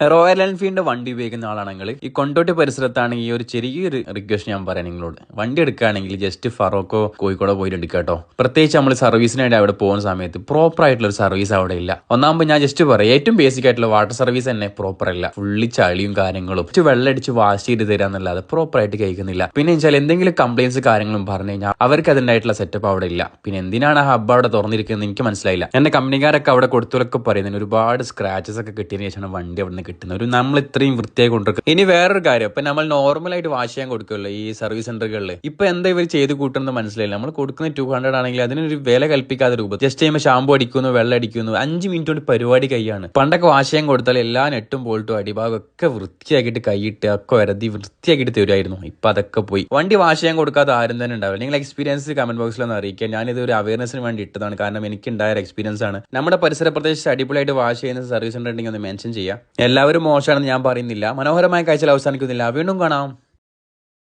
Royal എൻഫീൽഡിന്റെ വണ്ടി ഉപയോഗിക്കുന്ന ആളാണെങ്കിൽ ഈ കൊണ്ടോട്ടി പരിസരത്താണെങ്കിൽ ഈ ഒരു ചെറിയൊരു റിക്വസ്റ്റ് ഞാൻ പറയാം നിങ്ങളോട്. വണ്ടി എടുക്കുകയാണെങ്കിൽ ജസ്റ്റ് ഫറോക്കോ കോഴിക്കോടോ പോയിട്ട് എടുക്കുക കേട്ടോ. പ്രത്യേകിച്ച് നമ്മൾ സർവീസിനായിട്ട് അവിടെ പോകുന്ന സമയത്ത് പ്രോപ്പർ ആയിട്ടുള്ള ഒരു സർവീസ് അവിടെ ഇല്ല. ഒന്നാകുമ്പോൾ ഞാൻ ജസ്റ്റ് പറയാം, ഏറ്റവും ബേസിക് ആയിട്ടുള്ള വാട്ടർ സർവീസ് തന്നെ പ്രോപ്പർ അല്ല. ഫുള്ളി ചളിയും കാര്യങ്ങളും വെള്ളം അടിച്ച് വാഷ് ചെയ്ത് തരാന്നല്ലാതെ പ്രോപ്പർ ആയിട്ട് കഴിക്കുന്നില്ല. പിന്നെ വെച്ചാൽ എന്തെങ്കിലും കംപ്ലൈൻസ് കാര്യങ്ങളും പറഞ്ഞു കഴിഞ്ഞാൽ അവർക്ക് അതിനായിട്ടുള്ള സെറ്റപ്പ് അവിടെ ഇല്ല. പിന്നെ എന്തിനാണ് ആ ഹബ്ബ് അവിടെ തുറന്നിരിക്കുന്നത് എനിക്ക് മനസ്സിലായില്ല. എന്റെ കമ്പനിക്കാരൊക്കെ അവിടെ കൊടുത്തവരൊക്കെ പറയുന്നത് ഒരുപാട് സ്ക്രാച്ചസ് ഒക്കെ കിട്ടിയതിന് ശേഷമാണ് വണ്ടി അവിടെ കിട്ടുന്ന ഒരു നമ്മൾ ഇത്രയും വൃത്തിയായി കൊണ്ടിരിക്കും. ഇനി വേറൊരു കാര്യം, ഇപ്പൊ നമ്മൾ നോർമലായിട്ട് വാഷ് ചെയ്യാൻ കൊടുക്കുമല്ലോ ഈ സർവീസ് സെന്ററുകളിൽ, ഇപ്പൊ എന്താ ഇവർ ചെയ്ത് കൂട്ടുന്നത് മനസ്സിലായില്ല. നമ്മൾ കൊടുക്കുന്ന 200 ആണെങ്കിൽ അതിനൊരു വില കൽപ്പിക്കാതെ രൂപ ജസ്റ്റ് ചെയ്യുമ്പോൾ ഷാമ്പു അടിക്കുന്നു, വെള്ളം അടിക്കുന്നു, 5 മിനിറ്റ് കൊണ്ട് പരിപാടി കൈയാണ്. പണ്ടൊക്കെ വാഷ് ചെയ്യാൻ കൊടുത്താൽ എല്ലാ നെട്ടും ബോൾട്ടും അടിഭാഗം ഒക്കെ വൃത്തിയാക്കിയിട്ട് കൈയിട്ട് ഒക്കെ വരതി വൃത്തിയാക്കിയിട്ട് തരുമായിരുന്നു. ഇപ്പൊ അതൊക്കെ പോയി. വണ്ടി വാഷ് ചെയ്യാൻ കൊടുക്കാതെ ആരും തന്നെ ഉണ്ടാവില്ല. നിങ്ങൾ എക്സ്പീരിയൻസ് കമന്റ് ബോക്സിൽ ഒന്ന് അറിയിക്കുക. ഞാനിത് ഒരു അവയർനെസ്സിന് വേണ്ടി ഇട്ടതാണ്, കാരണം എനിക്ക് ഉണ്ടായ ഒരു എക്സ്പീരിയൻസ് ആണ്. നമ്മുടെ പരിസര പ്രദേശത്ത് അടിപൊളിയായിട്ട് വാഷ് ചെയ്യുന്ന സർവീസ് സെന്റർ ഉണ്ടെങ്കിൽ ഒന്ന് മെൻഷൻ ചെയ്യാം. എല്ലാവരും മോശമാണെന്ന് ഞാൻ പറയുന്നില്ല. മനോഹരമായ കാഴ്ചയിൽ അവസാനിക്കുന്നില്ല. വീണ്ടും കാണാം.